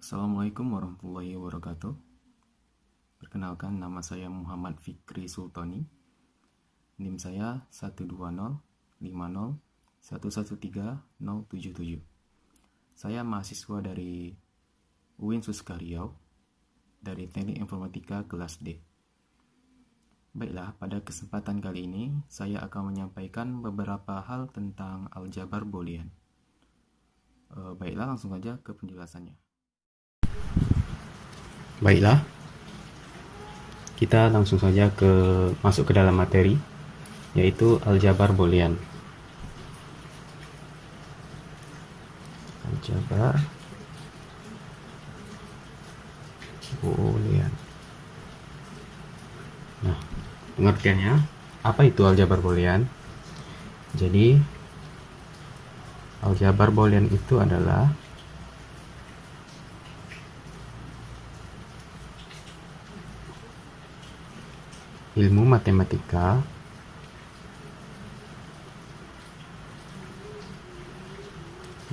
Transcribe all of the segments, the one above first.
Assalamualaikum warahmatullahi wabarakatuh. Perkenalkan, nama saya Muhammad Fikri Sultoni. NIM saya 12050113077. Saya mahasiswa dari UIN Suska Riau dari Teknik Informatika kelas D. Baiklah, pada kesempatan kali ini saya akan menyampaikan beberapa hal tentang aljabar boolean. Baiklah, langsung saja ke penjelasannya. Baiklah, kita langsung saja masuk ke dalam materi, yaitu aljabar boolean. Aljabar boolean. Nah, pengertiannya, apa itu aljabar boolean? Jadi, aljabar boolean itu adalah ilmu matematika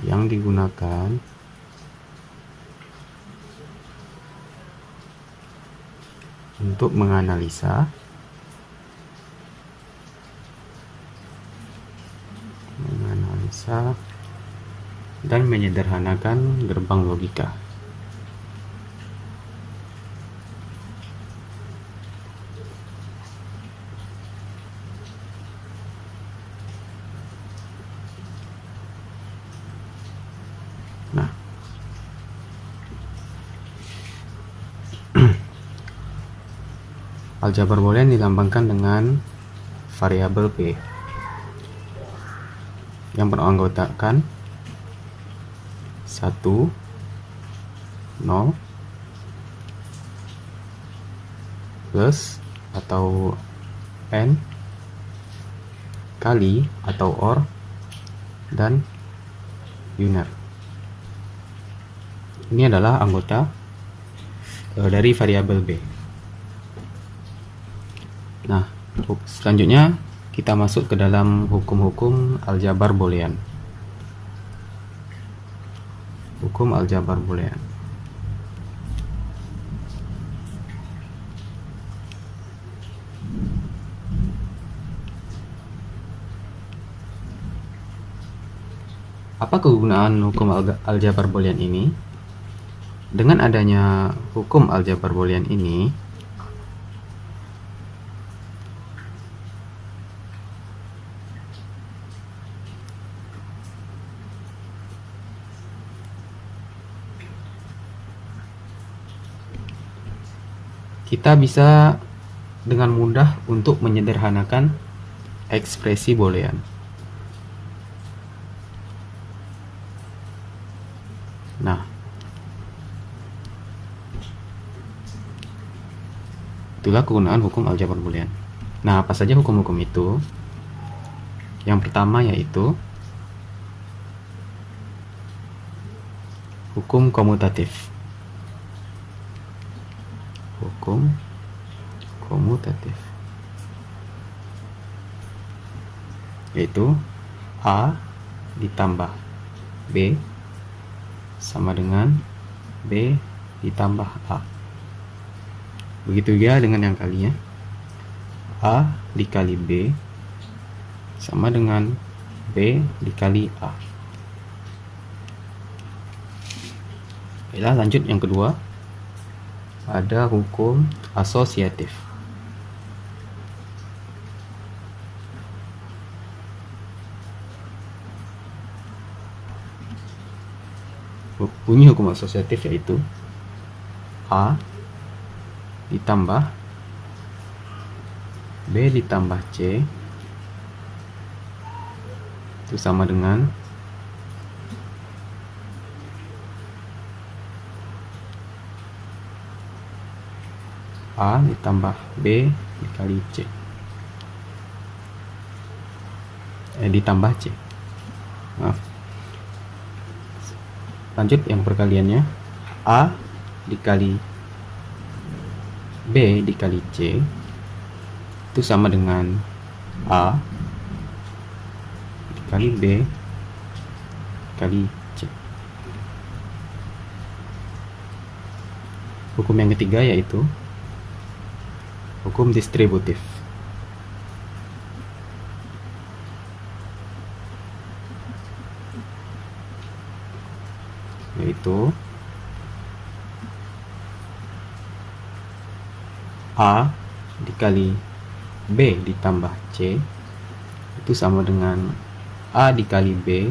yang digunakan untuk menganalisa dan menyederhanakan gerbang logika. Nah, aljabar boolean dilambangkan dengan variabel P yang beranggotakan 1, 0, plus atau n, kali atau or, dan unit. Ini adalah anggota dari variabel B. Nah, selanjutnya kita masuk ke dalam hukum-hukum aljabar boolean. Hukum aljabar boolean. Apa kegunaan hukum aljabar boolean ini? Dengan adanya hukum aljabar boolean ini, kita bisa dengan mudah untuk menyederhanakan ekspresi boolean. Nah, itulah kegunaan hukum aljabar boolean. Nah, apa saja hukum-hukum itu? Yang pertama yaitu hukum komutatif. Hukum komutatif yaitu A ditambah B sama dengan B ditambah A. Begitu juga dengan yang kalinya, A dikali B sama dengan B dikali A. Baiklah, lanjut yang kedua, ada hukum asosiatif. Bunyi hukum asosiatif yaitu A ditambah B ditambah C itu sama dengan A ditambah B dikali C, ditambah C. Maaf. Lanjut yang perkaliannya, A dikali B dikali C itu sama dengan A dikali B dikali C. Hukum yang ketiga yaitu hukum distributif. Yaitu A dikali B ditambah C itu sama dengan A dikali B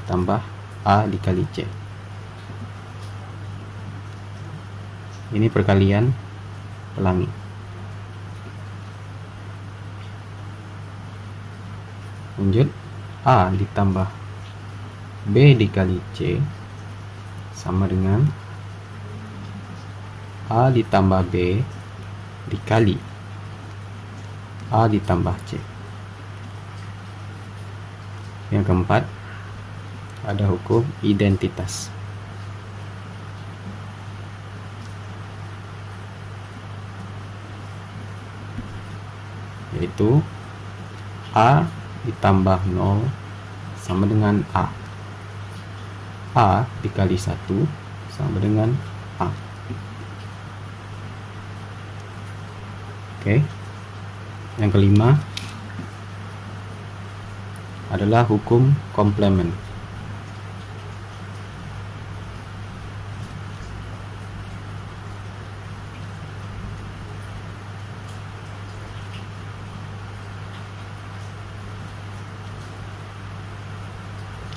tambah A dikali C. Ini perkalian pelangi. Lanjut, A ditambah B dikali C sama dengan A ditambah B dikali A ditambah C. Yang keempat, ada hukum identitas. Yaitu A ditambah 0 sama dengan A. A dikali 1 sama dengan A. Oke. Yang kelima adalah hukum komplement.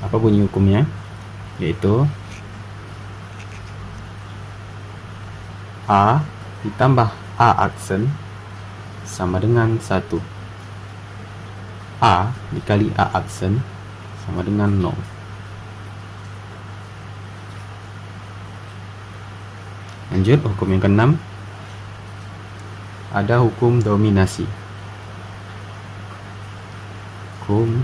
Apa bunyi hukumnya? Yaitu A ditambah A aksen sama dengan 1. A dikali A aksen sama dengan 0. Lanjut, hukum yang keenam ada hukum dominasi. Hukum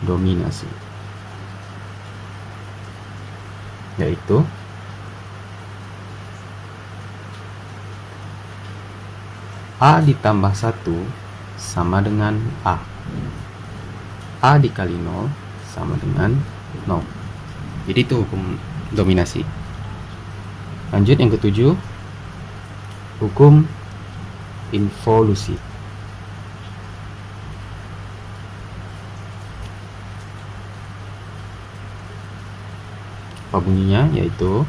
dominasi yaitu A ditambah 1 sama dengan A. A dikali 0 sama dengan 0. Jadi itu hukum dominasi. Lanjut yang ketujuh, hukum involusi. Apa bunyinya? Yaitu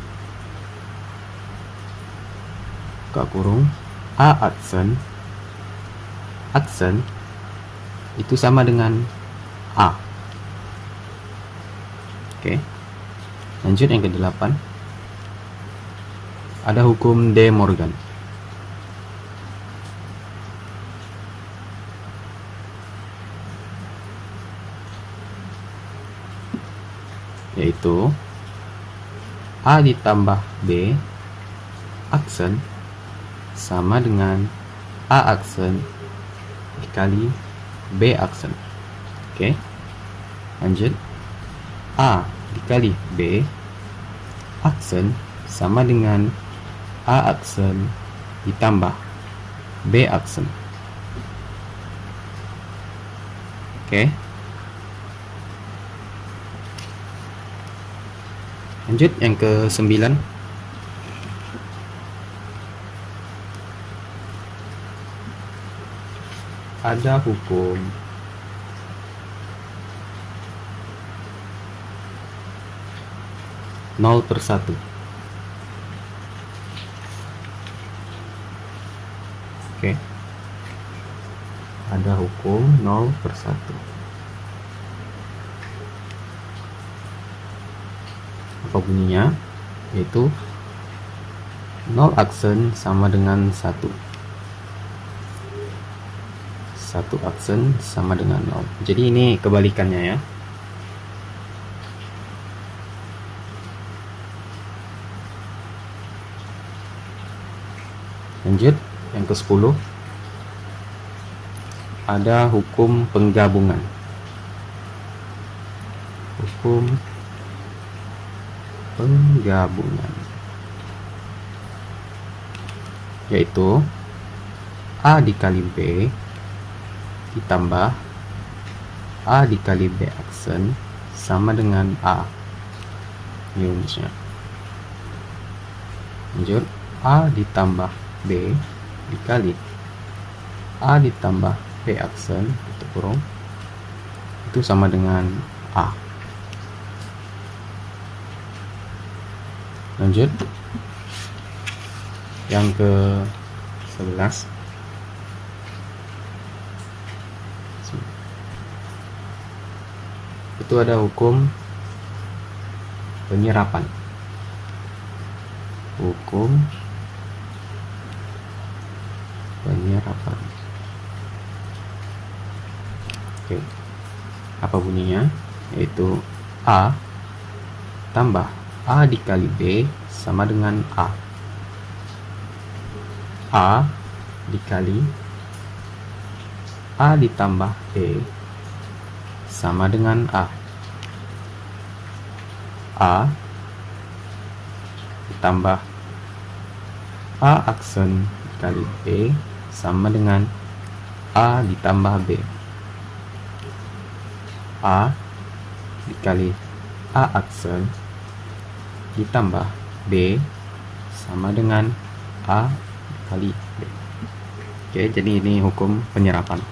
buka kurung A aksen itu sama dengan A. Oke. Lanjut yang ke-8. Ada hukum De Morgan. Yaitu A ditambah B aksen sama dengan A aksen dikali B aksen. Oke. Lanjut, A dikali B aksen sama dengan A aksen ditambah B aksen. Oke. Lanjut yang ke-9. Ada hukum nol per 1. Oke. Ada hukum 0 per 1. Apa bunyinya? Yaitu 0 aksen sama dengan 1. 1 aksen sama dengan 0. Jadi ini kebalikannya ya. Lanjut yang ke-10. Ada hukum penggabungan. Hukum penggabungan yaitu A dikali B ditambah A dikali B aksen sama dengan A. Ini rumusnya. Lanjut, A ditambah B dikali A ditambah B aksen tutup kurung itu sama dengan A. Lanjut, yang ke 11. Itu ada hukum penyerapan. Hukum penyerapan. Oke. Apa bunyinya? Yaitu A tambah A dikali B sama dengan A. A dikali A ditambah B sama dengan A. A ditambah A aksen dikali B sama dengan A ditambah B. A dikali A aksen ditambah B sama dengan A dikali B. Oke, jadi ini hukum penyerapan.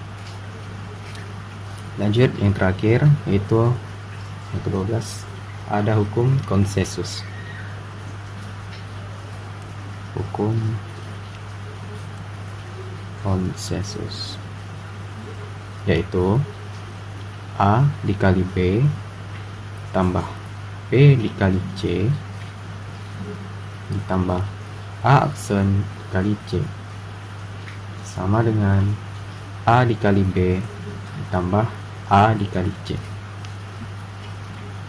Lanjut, yang terakhir yaitu yang ke-12, ada hukum konsensus. Hukum konsensus yaitu A dikali B tambah B dikali C ditambah A aksen dikali C sama dengan A dikali B ditambah A dikali C.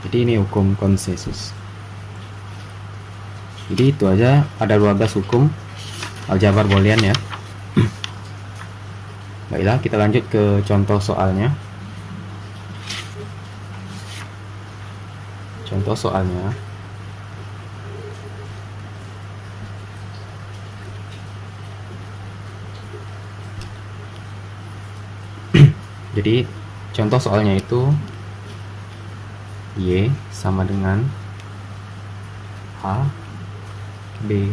Jadi ini hukum konsensus. Jadi itu aja, ada 12 hukum aljabar boolean ya. Baiklah, kita lanjut ke contoh soalnya. Contoh soalnya. Jadi contoh soalnya itu Y sama dengan A, B,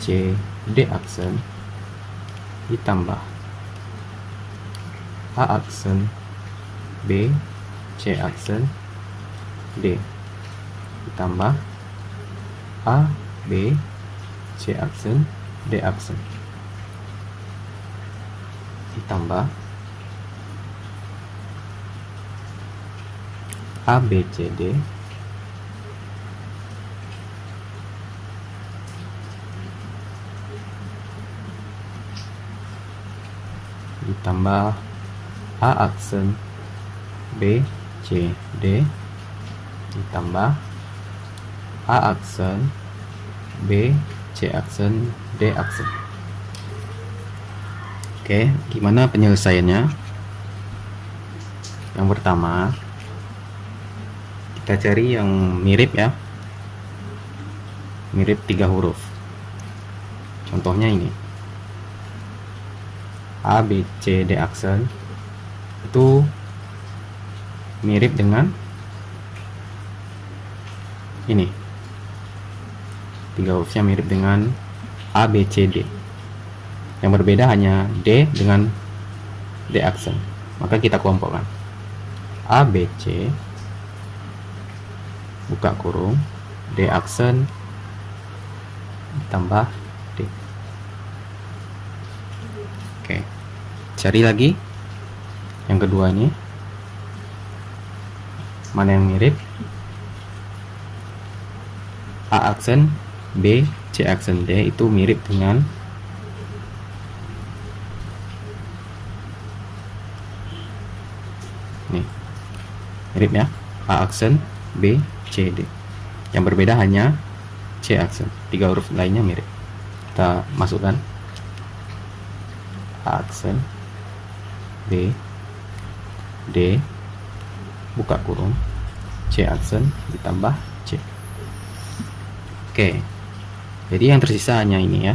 C, D aksen ditambah A aksen, B, C aksen, D ditambah A, B, C aksen, D aksen ditambah A, B, C, D ditambah A aksen, B, C, D ditambah A aksen, B, C aksen, D aksen. Oke, gimana penyelesaiannya? Yang pertama, kita cari yang mirip ya, mirip 3 huruf. Contohnya ini A, B, C, D aksen itu mirip dengan ini, 3 hurufnya mirip dengan A, B, C, D. Yang berbeda hanya D dengan D aksen. Maka kita kelompokkan A, B, C buka kurung D aksen ditambah D. Oke, cari lagi yang kedua ini, mana yang mirip? A aksen, B, C aksen, D itu mirip dengan nih, mirip ya, A aksen, B, C, D. Yang berbeda hanya C aksen, 3 huruf lainnya mirip. Kita masukkan A aksen, B, D buka kurung C aksen ditambah C. Oke, jadi yang tersisa hanya ini ya,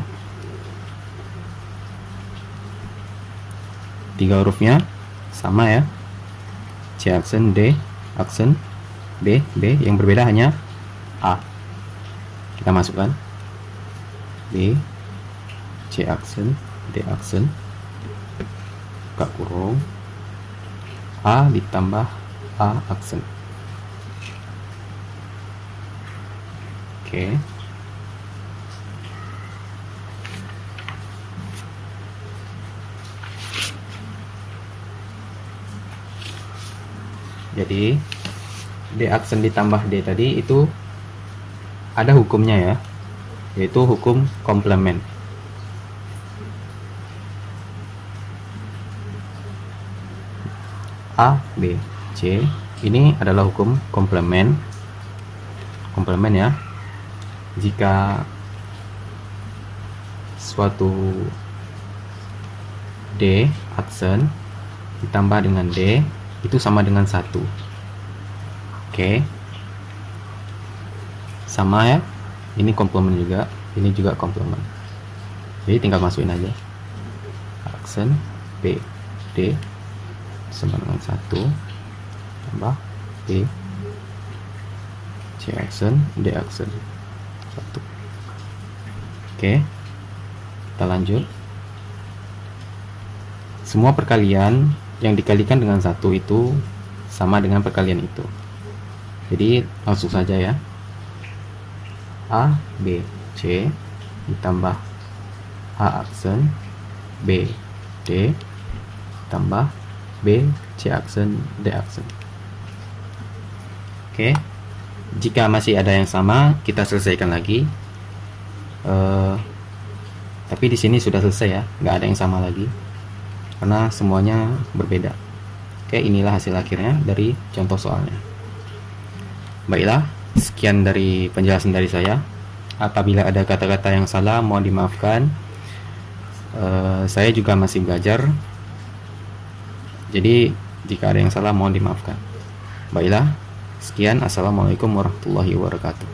3 hurufnya sama ya, C aksen, D aksen, B, B, yang berbeda hanya A. Kita masukkan B, C aksen, D aksen, buka kurung, A ditambah A aksen. Oke. Jadi D aksen ditambah D tadi itu ada hukumnya ya, yaitu hukum komplement. A, B, C ini adalah hukum komplement. Komplement ya. Jika suatu D aksen ditambah dengan D itu sama dengan 1. Oke. Sama ya. Ini komplement juga, ini juga komplement. Jadi tinggal masukin aja. Aksen B, D sama dengan 1 tambah B, C aksen, D aksen 1. Oke. Kita lanjut. Semua perkalian yang dikalikan dengan 1 itu sama dengan perkalian itu. Jadi langsung saja ya. A, B, C ditambah A aksen B, D tambah B, C aksen, D aksen. Oke. Jika masih ada yang sama, kita selesaikan lagi. Tapi di sini sudah selesai ya, nggak ada yang sama lagi karena semuanya berbeda. Oke, inilah hasil akhirnya dari contoh soalnya. Baiklah, sekian dari penjelasan dari saya. Apabila ada kata-kata yang salah, mohon dimaafkan. Saya juga masih belajar, jadi jika ada yang salah mohon dimaafkan. Baiklah, sekian. Assalamualaikum warahmatullahi wabarakatuh.